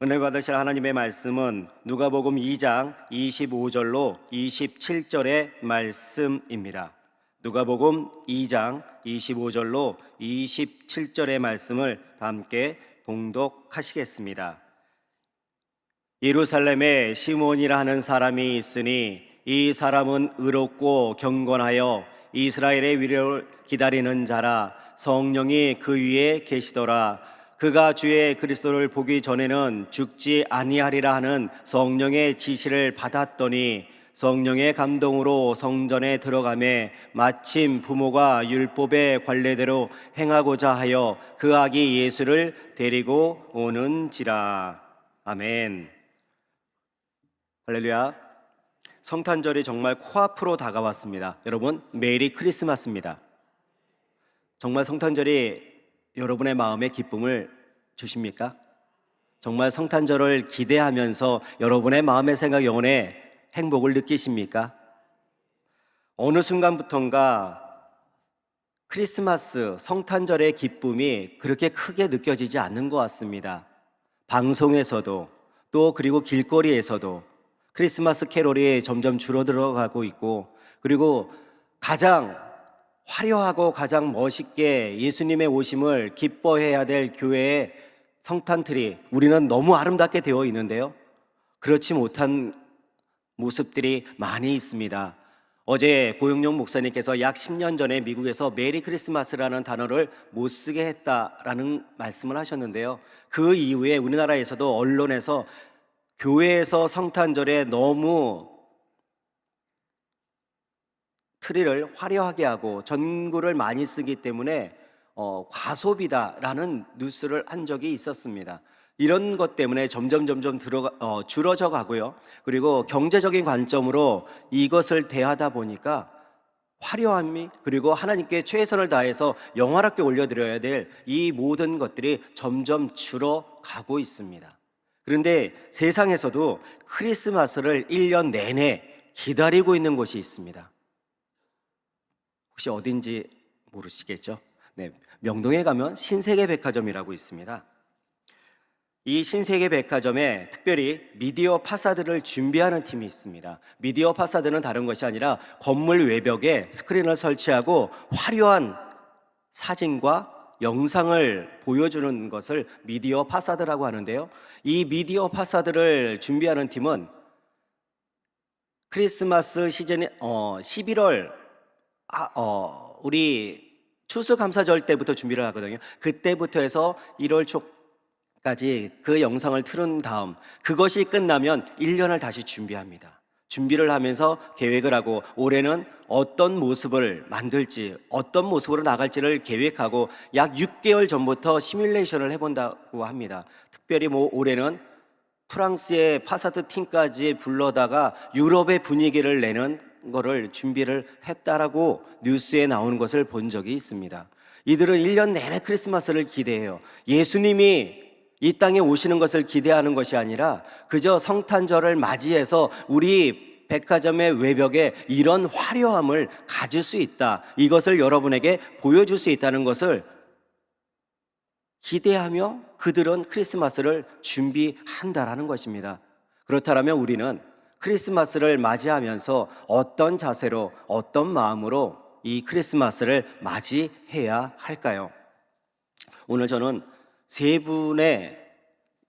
은혜 받으실 하나님의 말씀은 누가복음 2장 25절로 27절의 말씀입니다. 누가복음 2장 25절로 27절의 말씀을 함께 봉독하시겠습니다. 예루살렘에 시몬이라 하는 사람이 있으니 이 사람은 의롭고 경건하여 이스라엘의 위를 기다리는 자라. 성령이 그 위에 계시더라. 그가 주의 그리스도를 보기 전에는 죽지 아니하리라 하는 성령의 지시를 받았더니 성령의 감동으로 성전에 들어가매 마침 부모가 율법의 관례대로 행하고자 하여 그 아기 예수를 데리고 오는지라. 아멘. 할렐루야. 성탄절이 정말 코앞으로 다가왔습니다. 여러분, 메리 크리스마스입니다. 정말 성탄절이 여러분의 마음에 기쁨을 주십니까? 정말 성탄절을 기대하면서 여러분의 마음의 생각, 영혼의 행복을 느끼십니까? 어느 순간부턴가 크리스마스, 성탄절의 기쁨이 그렇게 크게 느껴지지 않는 것 같습니다. 방송에서도 또 그리고 길거리에서도 크리스마스 캐롤이 점점 줄어들어가고 있고, 그리고 가장 화려하고 가장 멋있게 예수님의 오심을 기뻐해야 될 교회의 성탄트리, 우리는 너무 아름답게 되어 있는데요, 그렇지 못한 모습들이 많이 있습니다. 어제 고영용 목사님께서 약 10년 전에 미국에서 메리 크리스마스라는 단어를 못 쓰게 했다라는 말씀을 하셨는데요, 그 이후에 우리나라에서도 언론에서 교회에서 성탄절에 너무 트리를 화려하게 하고 전구를 많이 쓰기 때문에 과소비다라는 뉴스를 한 적이 있었습니다. 이런 것 때문에 점점 줄어져 가고요. 그리고 경제적인 관점으로 이것을 대하다 보니까 화려함이, 그리고 하나님께 최선을 다해서 영화롭게 올려드려야 될 이 모든 것들이 점점 줄어가고 있습니다. 그런데 세상에서도 크리스마스를 1년 내내 기다리고 있는 곳이 있습니다. 혹시 어딘지 모르시겠죠? 네, 명동에 가면 신세계백화점이라고 있습니다. 이 신세계백화점에 특별히 미디어 파사드를 준비하는 팀이 있습니다. 미디어 파사드는 다른 것이 아니라 건물 외벽에 스크린을 설치하고 화려한 사진과 영상을 보여주는 것을 미디어 파사드라고 하는데요, 이 미디어 파사드를 준비하는 팀은 크리스마스 시즌 11월 우리 추수감사절 때부터 준비를 하거든요. 그때부터 해서 1월 초까지 그 영상을 틀은 다음, 그것이 끝나면 1년을 다시 준비합니다. 준비를 하면서 계획을 하고 올해는 어떤 모습을 만들지, 어떤 모습으로 나갈지를 계획하고 약 6개월 전부터 시뮬레이션을 해본다고 합니다. 특별히 올해는 프랑스의 파사드 팀까지 불러다가 유럽의 분위기를 내는 거를 준비를 했다라고 뉴스에 나오는 것을 본 적이 있습니다. 이들은 1년 내내 크리스마스를 기대해요. 예수님이 이 땅에 오시는 것을 기대하는 것이 아니라 그저 성탄절을 맞이해서 우리 백화점의 외벽에 이런 화려함을 가질 수 있다, 이것을 여러분에게 보여줄 수 있다는 것을 기대하며 그들은 크리스마스를 준비한다라는 것입니다. 그렇다면 우리는 크리스마스를 맞이하면서 어떤 자세로, 어떤 마음으로 이 크리스마스를 맞이해야 할까요? 오늘 저는 세 분의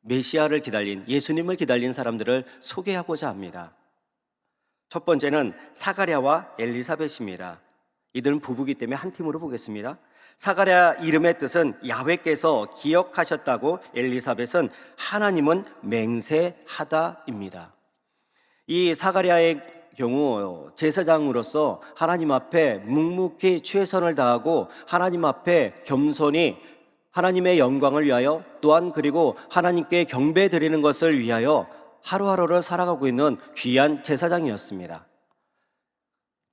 메시아를 기다린, 예수님을 기다린 사람들을 소개하고자 합니다. 첫 번째는 사가랴와 엘리사벳입니다. 이들은 부부기 때문에 한 팀으로 보겠습니다. 사가랴 이름의 뜻은 야훼께서 기억하셨다고, 엘리사벳은 하나님은 맹세하다입니다. 이 사가랴의 경우 제사장으로서 하나님 앞에 묵묵히 최선을 다하고 하나님 앞에 겸손히 하나님의 영광을 위하여, 또한 그리고 하나님께 경배 드리는 것을 위하여 하루하루를 살아가고 있는 귀한 제사장이었습니다.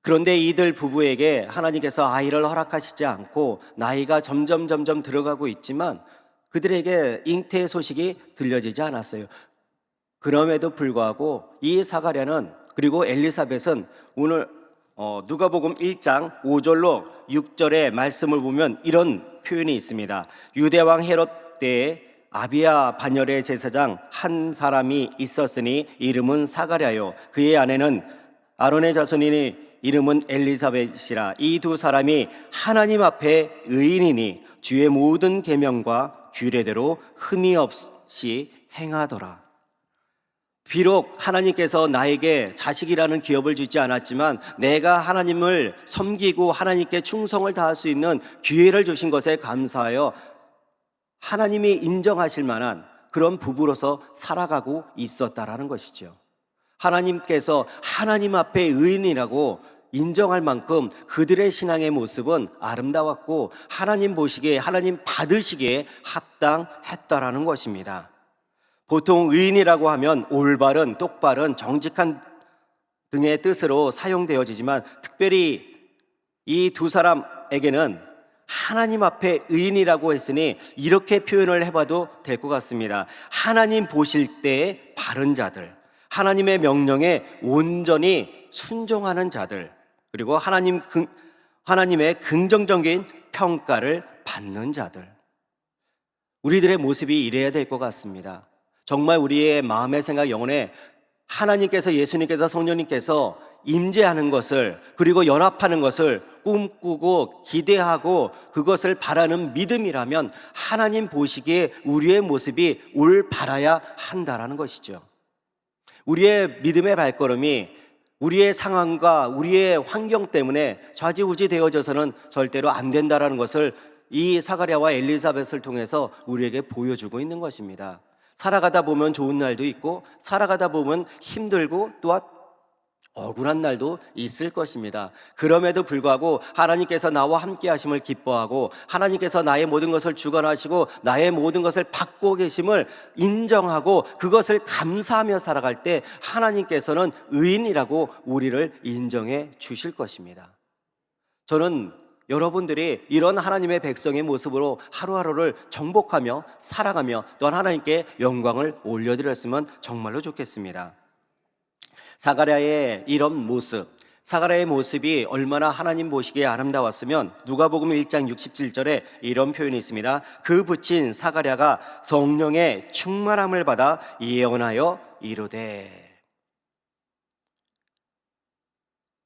그런데 이들 부부에게 하나님께서 아이를 허락하시지 않고 나이가 점점 들어가고 있지만 그들에게 잉태의 소식이 들려지지 않았어요. 그럼에도 불구하고 이 사가랴는, 그리고 엘리사벳은 오늘 누가복음 1장 5절로 6절의 말씀을 보면 이런 표현이 있습니다. 유대왕 헤롯 때에 아비야 반열의 제사장 한 사람이 있었으니 이름은 사가랴요 그의 아내는 아론의 자손이니 이름은 엘리사벳이라. 이 두 사람이 하나님 앞에 의인이니 주의 모든 계명과 규례대로 흠이 없이 행하더라. 비록 하나님께서 나에게 자식이라는 기업을 주지 않았지만 내가 하나님을 섬기고 하나님께 충성을 다할 수 있는 기회를 주신 것에 감사하여 하나님이 인정하실 만한 그런 부부로서 살아가고 있었다라는 것이죠. 하나님께서 하나님 앞에 의인이라고 인정할 만큼 그들의 신앙의 모습은 아름다웠고 하나님 보시기에, 하나님 받으시기에 합당했다라는 것입니다. 보통 의인이라고 하면 올바른, 똑바른, 정직한 등의 뜻으로 사용되어지지만 특별히 이 두 사람에게는 하나님 앞에 의인이라고 했으니 이렇게 표현을 해봐도 될 것 같습니다. 하나님 보실 때의 바른 자들, 하나님의 명령에 온전히 순종하는 자들, 그리고 하나님의 긍정적인 평가를 받는 자들. 우리들의 모습이 이래야 될 것 같습니다. 정말 우리의 마음의 생각, 영혼에 하나님께서, 예수님께서, 성령님께서 임재하는 것을, 그리고 연합하는 것을 꿈꾸고 기대하고 그것을 바라는 믿음이라면 하나님 보시기에 우리의 모습이 올바라야 한다라는 것이죠. 우리의 믿음의 발걸음이 우리의 상황과 우리의 환경 때문에 좌지우지 되어져서는 절대로 안 된다라는 것을 이 사가랴와 엘리사벳을 통해서 우리에게 보여주고 있는 것입니다. 살아가다 보면 좋은 날도 있고 살아가다 보면 힘들고 또한 억울한 날도 있을 것입니다. 그럼에도 불구하고 하나님께서 나와 함께 하심을 기뻐하고 하나님께서 나의 모든 것을 주관하시고 나의 모든 것을 받고 계심을 인정하고 그것을 감사하며 살아갈 때 하나님께서는 의인이라고 우리를 인정해 주실 것입니다. 저는 여러분들이 이런 하나님의 백성의 모습으로 하루하루를 정복하며 살아가며 또한 하나님께 영광을 올려드렸으면 정말로 좋겠습니다. 사가랴의 이런 모습, 사가랴의 모습이 얼마나 하나님 보시기에 아름다웠으면 누가복음 1장 67절에 이런 표현이 있습니다. 그 붙인 사가랴가 성령의 충만함을 받아 예언하여 이르되.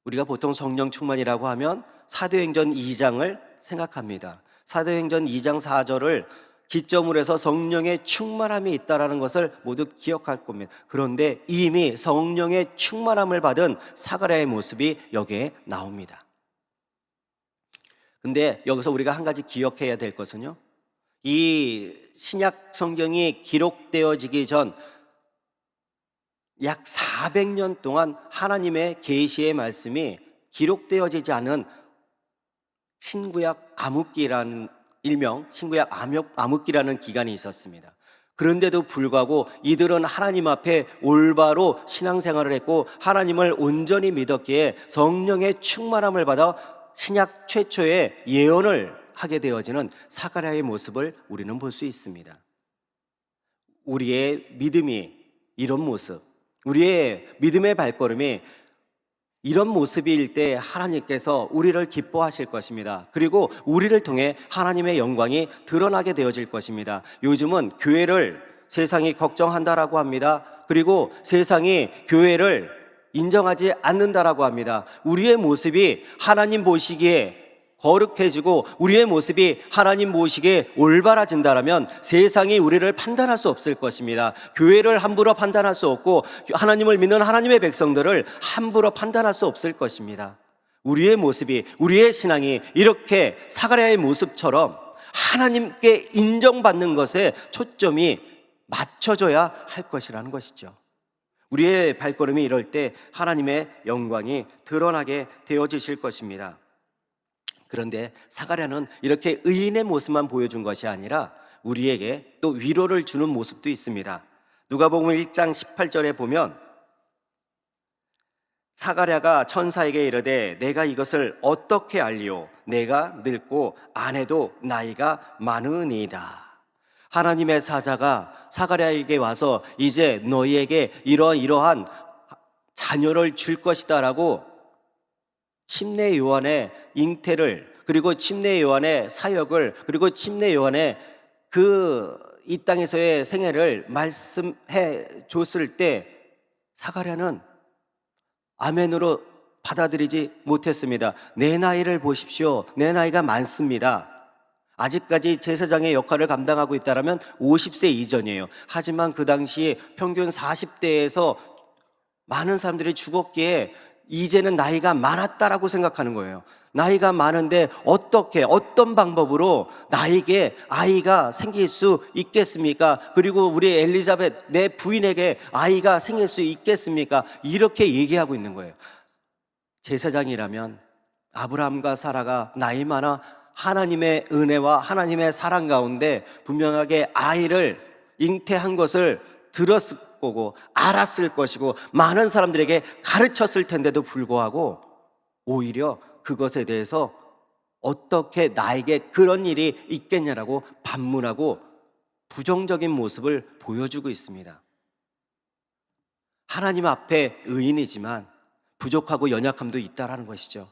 우리가 보통 성령 충만이라고 하면 사도행전 2장을 생각합니다. 사도행전 2장 4절을 기점으로 해서 성령의 충만함이 있다는 것을 모두 기억할 겁니다. 그런데 이미 성령의 충만함을 받은 사가랴의 모습이 여기에 나옵니다. 근데 여기서 우리가 한 가지 기억해야 될 것은요, 이 신약 성경이 기록되어지기 전 약 400년 동안 하나님의 계시의 말씀이 기록되어지지 않은 신구약 암흑기라는 일명 신구약 암흑기라는 기간이 있었습니다. 그런데도 불구하고 이들은 하나님 앞에 올바로 신앙생활을 했고 하나님을 온전히 믿었기에 성령의 충만함을 받아 신약 최초의 예언을 하게 되어지는 사가랴의 모습을 우리는 볼 수 있습니다. 우리의 믿음이 이런 모습, 우리의 믿음의 발걸음이 이런 모습일 때 하나님께서 우리를 기뻐하실 것입니다. 그리고 우리를 통해 하나님의 영광이 드러나게 되어질 것입니다. 요즘은 교회를 세상이 걱정한다라고 합니다. 그리고 세상이 교회를 인정하지 않는다라고 합니다. 우리의 모습이 하나님 보시기에 거룩해지고 우리의 모습이 하나님 보시기에 올바라진다라면 세상이 우리를 판단할 수 없을 것입니다. 교회를 함부로 판단할 수 없고 하나님을 믿는 하나님의 백성들을 함부로 판단할 수 없을 것입니다. 우리의 모습이, 우리의 신앙이 이렇게 사가랴의 모습처럼 하나님께 인정받는 것에 초점이 맞춰져야 할 것이라는 것이죠. 우리의 발걸음이 이럴 때 하나님의 영광이 드러나게 되어지실 것입니다. 그런데 사가랴는 이렇게 의인의 모습만 보여준 것이 아니라 우리에게 또 위로를 주는 모습도 있습니다. 누가복음 1장 18절에 보면 사가랴가 천사에게 이르되 내가 이것을 어떻게 알리오? 내가 늙고 아내도 나이가 많으니이다. 하나님의 사자가 사가랴에게 와서 이제 너희에게 이러한 자녀를 줄 것이다 라고 침례 요한의 잉태를, 그리고 침례 요한의 사역을, 그리고 침례 요한의 그 이 땅에서의 생애를 말씀해 줬을 때 사가랴는 아멘으로 받아들이지 못했습니다. 내 나이를 보십시오. 내 나이가 많습니다. 아직까지 제사장의 역할을 감당하고 있다면 50세 이전이에요. 하지만 그 당시 평균 40대에서 많은 사람들이 죽었기에 이제는 나이가 많았다라고 생각하는 거예요. 나이가 많은데 어떻게, 어떤 방법으로 나에게 아이가 생길 수 있겠습니까? 그리고 우리 엘리자벳, 내 부인에게 아이가 생길 수 있겠습니까? 이렇게 얘기하고 있는 거예요. 제사장이라면 아브라함과 사라가 나이 많아 하나님의 은혜와 하나님의 사랑 가운데 분명하게 아이를 잉태한 것을 들었을 거고 알았을 것이고 많은 사람들에게 가르쳤을 텐데도 불구하고 오히려 그것에 대해서 어떻게 나에게 그런 일이 있겠냐라고 반문하고 부정적인 모습을 보여주고 있습니다. 하나님 앞에 의인이지만 부족하고 연약함도 있다라는 것이죠.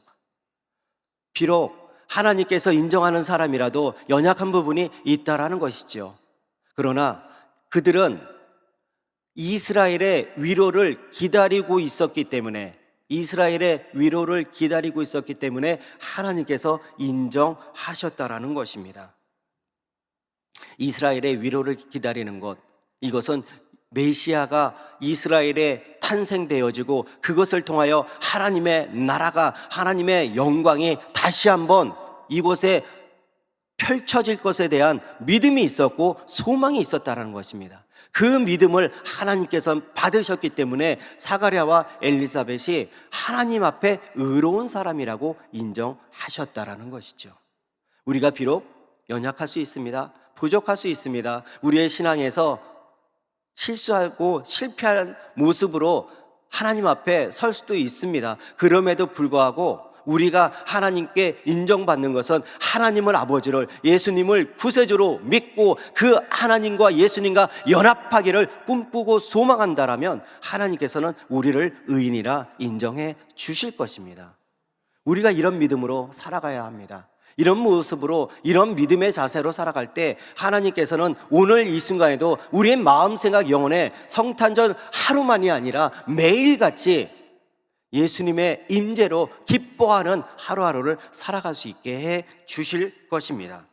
비록 하나님께서 인정하는 사람이라도 연약한 부분이 있다라는 것이죠. 그러나 그들은 이스라엘의 위로를 기다리고 있었기 때문에 하나님께서 인정하셨다라는 것입니다. 이스라엘의 위로를 기다리는 것, 이것은 메시아가 이스라엘에 탄생되어지고 그것을 통하여 하나님의 나라가, 하나님의 영광이 다시 한번 이곳에 펼쳐질 것에 대한 믿음이 있었고 소망이 있었다는 것입니다. 그 믿음을 하나님께서 받으셨기 때문에 사가랴와 엘리사벳이 하나님 앞에 의로운 사람이라고 인정하셨다라는 것이죠. 우리가 비록 연약할 수 있습니다. 부족할 수 있습니다. 우리의 신앙에서 실수하고 실패한 모습으로 하나님 앞에 설 수도 있습니다. 그럼에도 불구하고 우리가 하나님께 인정받는 것은 하나님을 아버지를, 예수님을 구세주로 믿고 그 하나님과 예수님과 연합하기를 꿈꾸고 소망한다라면 하나님께서는 우리를 의인이라 인정해 주실 것입니다. 우리가 이런 믿음으로 살아가야 합니다. 이런 모습으로, 이런 믿음의 자세로 살아갈 때 하나님께서는 오늘 이 순간에도 우리의 마음, 생각, 영혼에 성탄절 하루만이 아니라 매일같이 예수님의 임재로 기뻐하는 하루하루를 살아갈 수 있게 해 주실 것입니다.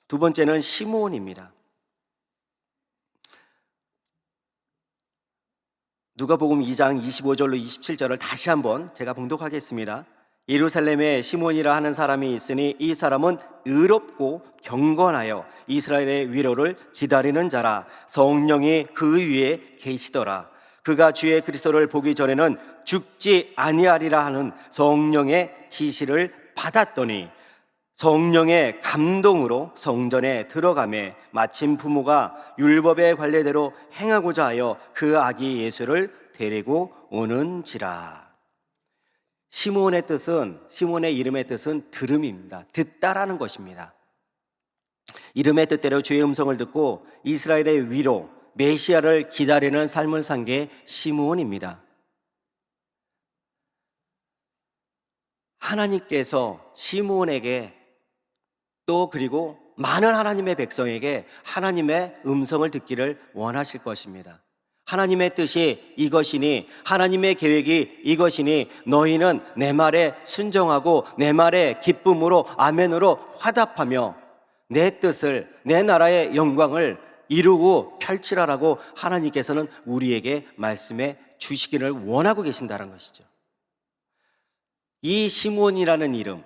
두 번째는 시므온입니다. 누가복음 2장 25절로 27절을 다시 한번 제가 봉독하겠습니다. 예루살렘에 시므온이라 하는 사람이 있으니 이 사람은 의롭고 경건하여 이스라엘의 위로를 기다리는 자라. 성령이 그 위에 계시더라. 그가 주의 그리스도를 보기 전에는 죽지 아니하리라 하는 성령의 지시를 받았더니 성령의 감동으로 성전에 들어가매 마침 부모가 율법의 관례대로 행하고자 하여 그 아기 예수를 데리고 오는지라. 시므온의 이름의 뜻은 들음입니다. 듣다라는 것입니다. 이름의 뜻대로 주의 음성을 듣고 이스라엘의 위로, 메시아를 기다리는 삶을 산 게 시므온입니다. 하나님께서 시므온에게 또 그리고 많은 하나님의 백성에게 하나님의 음성을 듣기를 원하실 것입니다. 하나님의 뜻이 이것이니, 하나님의 계획이 이것이니 너희는 내 말에 순종하고 내 말에 기쁨으로 아멘으로 화답하며 내 뜻을, 내 나라의 영광을 이루고 펼치라라고 하나님께서는 우리에게 말씀해 주시기를 원하고 계신다는 것이죠. 이 시므온이라는 이름,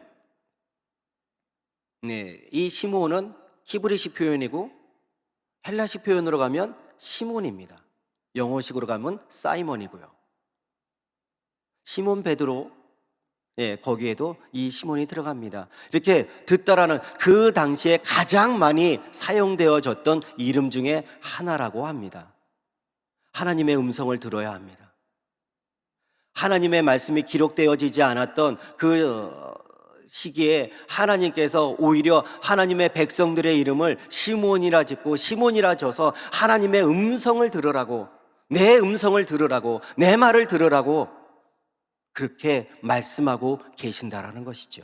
이 시므온은 히브리식 표현이고 헬라식 표현으로 가면 시몬입니다. 영어식으로 가면 사이먼이고요. 시몬 베드로, 거기에도 이 시몬이 들어갑니다. 이렇게 듣다라는 그 당시에 가장 많이 사용되어졌던 이름 중에 하나라고 합니다. 하나님의 음성을 들어야 합니다. 하나님의 말씀이 기록되어지지 않았던 그 시기에 하나님께서 오히려 하나님의 백성들의 이름을 시몬이라 짓고 시몬이라 져서 하나님의 음성을 들으라고, 내 음성을 들으라고, 내 말을 들으라고 그렇게 말씀하고 계신다라는 것이죠.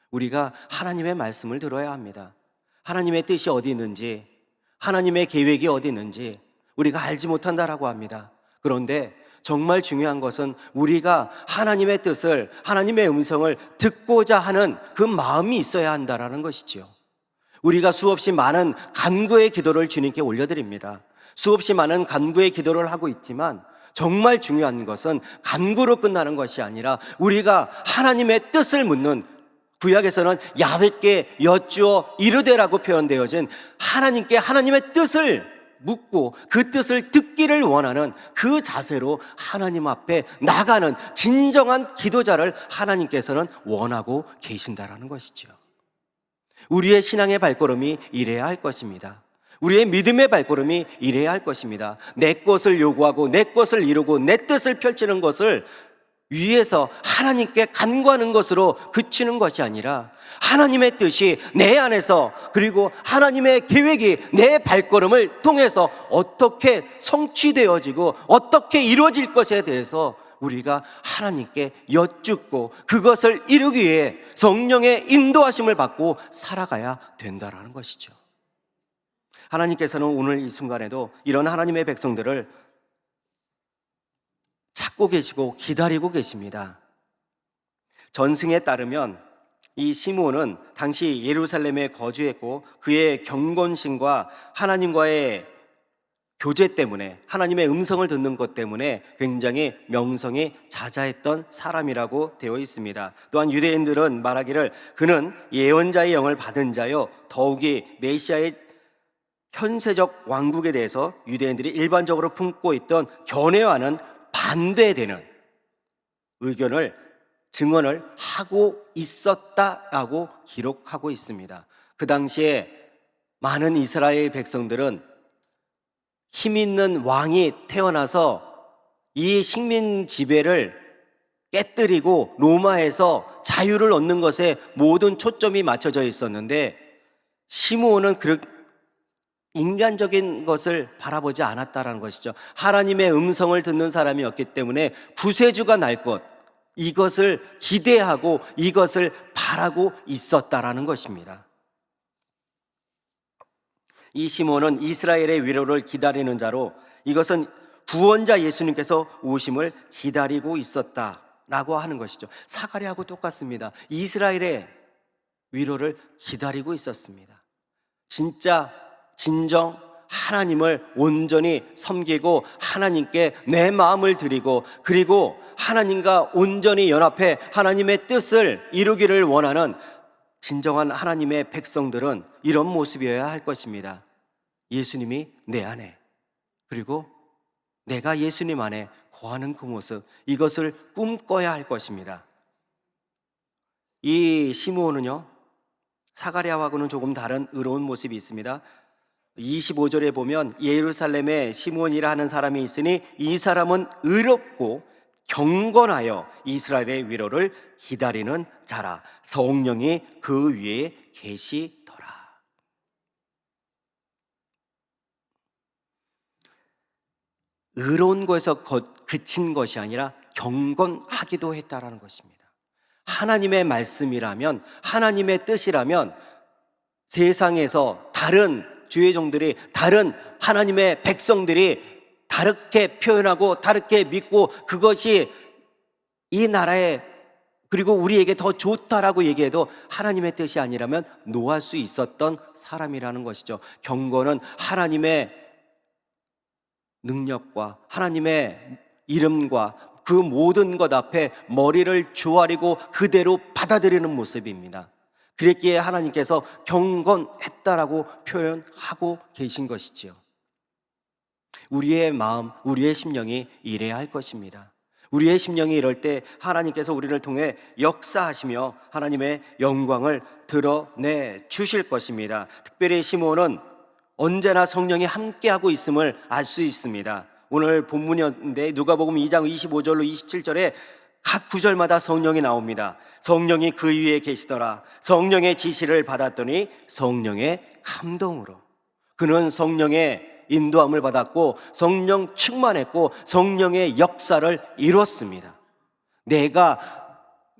우리가 하나님의 말씀을 들어야 합니다. 하나님의 뜻이 어디 있는지, 하나님의 계획이 어디 있는지 우리가 알지 못한다라고 합니다. 그런데 정말 중요한 것은 우리가 하나님의 뜻을, 하나님의 음성을 듣고자 하는 그 마음이 있어야 한다라는 것이지요. 우리가 수없이 많은 간구의 기도를 주님께 올려드립니다. 수없이 많은 간구의 기도를 하고 있지만 정말 중요한 것은 간구로 끝나는 것이 아니라 우리가 하나님의 뜻을 묻는, 구약에서는 야훼께 여쭈어 이르되라고 표현되어진 하나님께 하나님의 뜻을 묻고 그 뜻을 듣기를 원하는 그 자세로 하나님 앞에 나가는 진정한 기도자를 하나님께서는 원하고 계신다라는 것이죠. 우리의 신앙의 발걸음이 이래야 할 것입니다. 우리의 믿음의 발걸음이 이래야 할 것입니다. 내 것을 요구하고 내 것을 이루고 내 뜻을 펼치는 것을 위에서 하나님께 간구하는 것으로 그치는 것이 아니라 하나님의 뜻이 내 안에서, 그리고 하나님의 계획이 내 발걸음을 통해서 어떻게 성취되어지고 어떻게 이루어질 것에 대해서 우리가 하나님께 여쭙고 그것을 이루기 위해 성령의 인도하심을 받고 살아가야 된다라는 것이죠. 하나님께서는 오늘 이 순간에도 이런 하나님의 백성들을 찾고 계시고 기다리고 계십니다. 전승에 따르면 이 시므온은 당시 예루살렘에 거주했고 그의 경건심과 하나님과의 교제 때문에, 하나님의 음성을 듣는 것 때문에 굉장히 명성이 자자했던 사람이라고 되어 있습니다. 또한 유대인들은 말하기를 그는 예언자의 영을 받은 자요, 더욱이 메시아의 현세적 왕국에 대해서 유대인들이 일반적으로 품고 있던 견해와는 반대되는 의견을 증언을 하고 있었다라고 기록하고 있습니다. 그 당시에 많은 이스라엘 백성들은 힘 있는 왕이 태어나서 이 식민 지배를 깨뜨리고 로마에서 자유를 얻는 것에 모든 초점이 맞춰져 있었는데 시므온은 인간적인 것을 바라보지 않았다라는 것이죠. 하나님의 음성을 듣는 사람이었기 때문에 구세주가 날 것, 이것을 기대하고 이것을 바라고 있었다라는 것입니다. 이 시므온은 이스라엘의 위로를 기다리는 자로, 이것은 구원자 예수님께서 오심을 기다리고 있었다라고 하는 것이죠. 사가랴하고 똑같습니다. 이스라엘의 위로를 기다리고 있었습니다. 진정 하나님을 온전히 섬기고 하나님께 내 마음을 드리고, 그리고 하나님과 온전히 연합해 하나님의 뜻을 이루기를 원하는 진정한 하나님의 백성들은 이런 모습이어야 할 것입니다. 예수님이 내 안에, 그리고 내가 예수님 안에 거하는 그 모습, 이것을 꿈꿔야 할 것입니다. 이 시므온은요, 사가랴하고는 조금 다른 의로운 모습이 있습니다. 25절에 보면 예루살렘에 시므온이라 하는 사람이 있으니 이 사람은 의롭고 경건하여 이스라엘의 위로를 기다리는 자라, 성령이 그 위에 계시더라. 의로운 것에서 그친 것이 아니라 경건하기도 했다라는 것입니다. 하나님의 말씀이라면, 하나님의 뜻이라면 세상에서 다른 주의 종들이, 다른 하나님의 백성들이 다르게 표현하고 다르게 믿고 그것이 이 나라에, 그리고 우리에게 더 좋다라고 얘기해도 하나님의 뜻이 아니라면 노할 수 있었던 사람이라는 것이죠. 경건은 하나님의 능력과 하나님의 이름과 그 모든 것 앞에 머리를 조아리고 그대로 받아들이는 모습입니다. 그랬기에 하나님께서 경건했다라고 표현하고 계신 것이지요. 우리의 마음, 우리의 심령이 이래야 할 것입니다. 우리의 심령이 이럴 때 하나님께서 우리를 통해 역사하시며 하나님의 영광을 드러내 주실 것입니다. 특별히 시므온은 언제나 성령이 함께하고 있음을 알 수 있습니다. 오늘 본문이었는데 누가복음 2장 25절로 27절에 각 구절마다 성령이 나옵니다. 성령이 그 위에 계시더라. 성령의 지시를 받았더니 성령의 감동으로, 그는 성령의 인도함을 받았고 성령 충만했고 성령의 역사를 이뤘습니다. 내가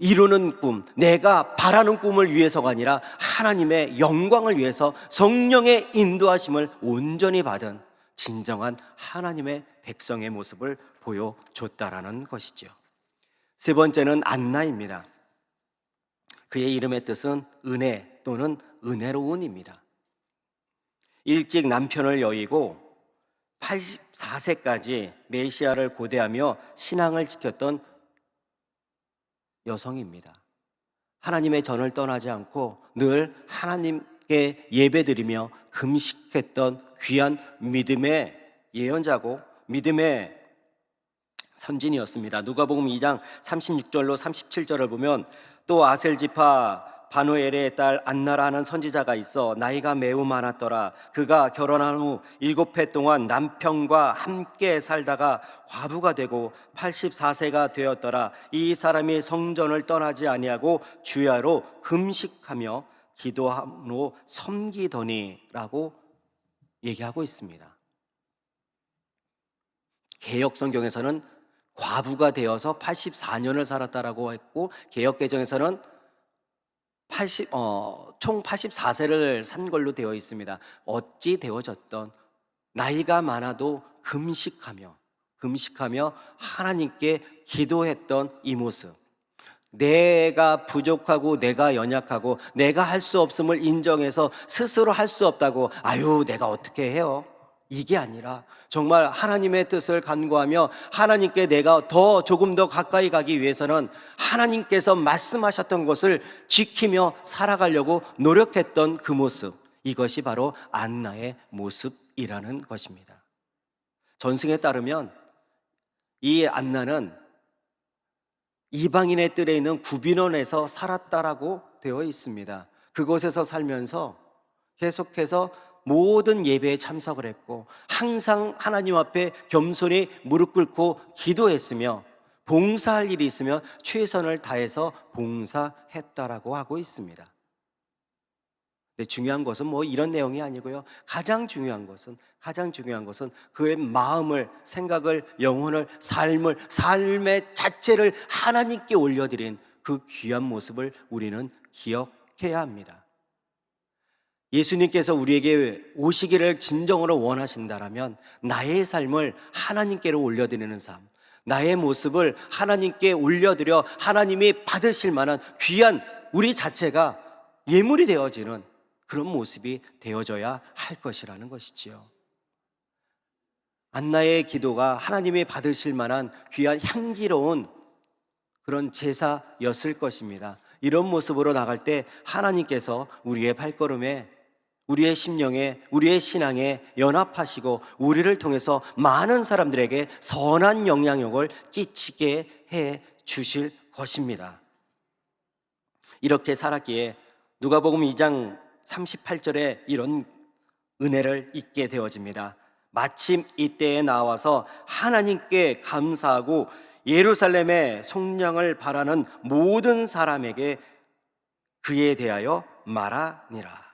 이루는 꿈, 내가 바라는 꿈을 위해서가 아니라 하나님의 영광을 위해서 성령의 인도하심을 온전히 받은 진정한 하나님의 백성의 모습을 보여줬다라는 것이죠. 세 번째는 안나입니다. 그의 이름의 뜻은 은혜 또는 은혜로운입니다. 일찍 남편을 여의고 84세까지 메시아를 고대하며 신앙을 지켰던 여성입니다. 하나님의 전을 떠나지 않고 늘 하나님께 예배드리며 금식했던 귀한 믿음의 예언자고 믿음의 선진이었습니다. 누가복음 2장 36절로 37절을 보면 또 아셀 지파 바누엘의 딸 안나라 하는 선지자가 있어 나이가 매우 많았더라. 그가 결혼한 후 7해 동안 남편과 함께 살다가 과부가 되고 84세가 되었더라. 이 사람이 성전을 떠나지 아니하고 주야로 금식하며 기도함으로 섬기더니라고 얘기하고 있습니다. 개역 성경에서는 과부가 되어서 84년을 살았다라고 했고 개역 개정에서는 총 84세를 산 걸로 되어 있습니다. 어찌 되어졌던 나이가 많아도 금식하며 하나님께 기도했던 이 모습, 내가 부족하고 내가 연약하고 내가 할 수 없음을 인정해서 스스로 할 수 없다고 아유 내가 어떻게 해요? 이게 아니라 정말 하나님의 뜻을 간구하며 하나님께 내가 조금 더 가까이 가기 위해서는 하나님께서 말씀하셨던 것을 지키며 살아가려고 노력했던 그 모습, 이것이 바로 안나의 모습이라는 것입니다. 전승에 따르면 이 안나는 이방인의 뜰에 있는 구비론에서 살았다라고 되어 있습니다. 그곳에서 살면서 계속해서 모든 예배에 참석을 했고 항상 하나님 앞에 겸손히 무릎 꿇고 기도했으며 봉사할 일이 있으면 최선을 다해서 봉사했다라고 하고 있습니다. 근데 중요한 것은 뭐 이런 내용이 아니고요. 가장 중요한 것은 그의 마음을, 생각을, 영혼을, 삶의 자체를 하나님께 올려드린 그 귀한 모습을 우리는 기억해야 합니다. 예수님께서 우리에게 오시기를 진정으로 원하신다라면 나의 삶을 하나님께로 올려드리는 삶, 나의 모습을 하나님께 올려드려 하나님이 받으실 만한 귀한 우리 자체가 예물이 되어지는 그런 모습이 되어져야 할 것이라는 것이지요. 안나의 기도가 하나님이 받으실 만한 귀한 향기로운 그런 제사였을 것입니다. 이런 모습으로 나갈 때 하나님께서 우리의 발걸음에, 우리의 심령에, 우리의 신앙에 연합하시고 우리를 통해서 많은 사람들에게 선한 영향력을 끼치게 해 주실 것입니다. 이렇게 살았기에 누가복음 2장 38절에 이런 은혜를 잊게 되어집니다. 마침 이때에 나와서 하나님께 감사하고 예루살렘의 속량을 바라는 모든 사람에게 그에 대하여 말하니라.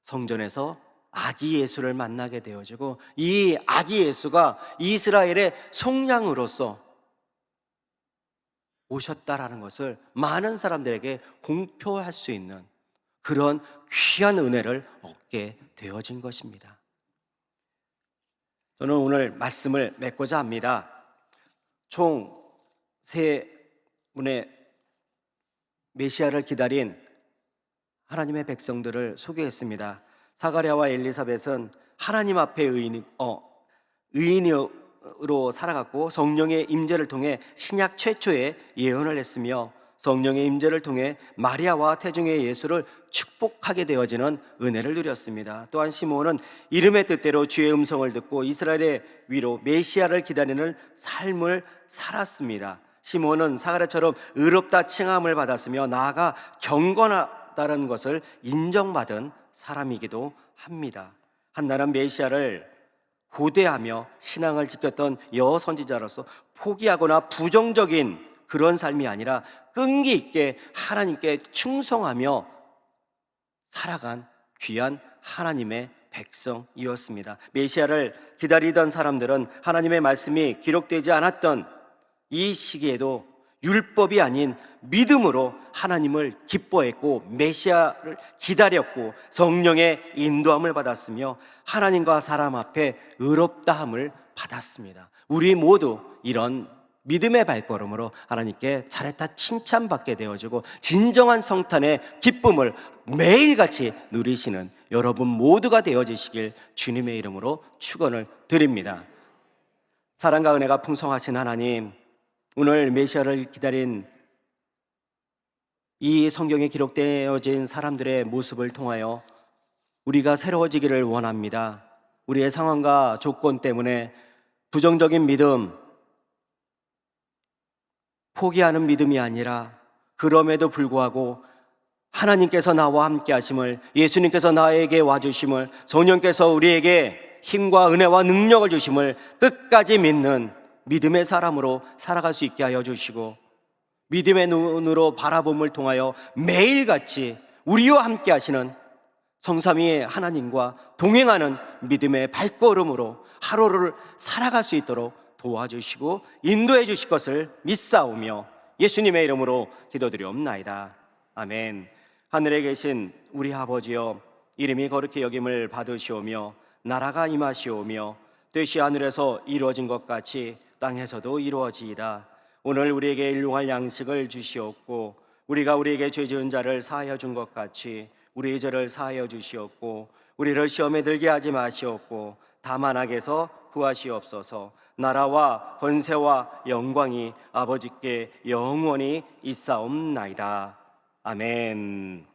성전에서 아기 예수를 만나게 되어지고 이 아기 예수가 이스라엘의 속량으로서 오셨다라는 것을 많은 사람들에게 공표할 수 있는 그런 귀한 은혜를 얻게 되어진 것입니다. 저는 오늘 말씀을 맺고자 합니다. 총 세 분의 메시아를 기다린 하나님의 백성들을 소개했습니다. 사가랴와 엘리사벳은 하나님 앞에 의인으로 살아갔고 성령의 임재를 통해 신약 최초의 예언을 했으며 성령의 임재를 통해 마리아와 태중의 예수를 축복하게 되어지는 은혜를 누렸습니다. 또한 시므온은 이름의 뜻대로 주의 음성을 듣고 이스라엘의 위로 메시아를 기다리는 삶을 살았습니다. 시므온은 사가랴처럼 의롭다 칭함을 받았으며 나아가 경건하다는 것을 인정받은 사람이기도 합니다. 한나는 메시아를 고대하며 신앙을 지켰던 여선지자로서 포기하거나 부정적인 그런 삶이 아니라 끈기 있게 하나님께 충성하며 살아간 귀한 하나님의 백성이었습니다. 메시아를 기다리던 사람들은 하나님의 말씀이 기록되지 않았던 이 시기에도 율법이 아닌 믿음으로 하나님을 기뻐했고 메시아를 기다렸고 성령의 인도함을 받았으며 하나님과 사람 앞에 의롭다함을 받았습니다. 우리 모두 이런 믿음의 발걸음으로 하나님께 잘했다 칭찬받게 되어지고 진정한 성탄의 기쁨을 매일같이 누리시는 여러분 모두가 되어지시길 주님의 이름으로 축원을 드립니다. 사랑과 은혜가 풍성하신 하나님, 오늘 메시아를 기다린 이 성경에 기록되어진 사람들의 모습을 통하여 우리가 새로워지기를 원합니다. 우리의 상황과 조건 때문에 부정적인 믿음, 포기하는 믿음이 아니라 그럼에도 불구하고 하나님께서 나와 함께 하심을, 예수님께서 나에게 와주심을, 성령께서 우리에게 힘과 은혜와 능력을 주심을 끝까지 믿는 믿음의 사람으로 살아갈 수 있게 하여 주시고, 믿음의 눈으로 바라봄을 통하여 매일같이 우리와 함께 하시는 성삼위의 하나님과 동행하는 믿음의 발걸음으로 하루를 살아갈 수 있도록 도와주시고 인도해 주실 것을 믿사오며 예수님의 이름으로 기도드리옵나이다. 아멘. 하늘에 계신 우리 아버지여, 이름이 거룩히 여김을 받으시오며 나라가 임하시오며 뜻이 하늘에서 이루어진 것 같이 땅에서도 이루어지이다. 오늘 우리에게 일용할 양식을 주시옵고 우리가 우리에게 죄 지은 자를 사하여 준 것 같이 우리의 죄를 사하여 주시옵고 우리를 시험에 들게 하지 마시옵고 다만 악에서 구하시옵소서. 나라와 권세와 영광이 아버지께 영원히 있사옵나이다. 아멘.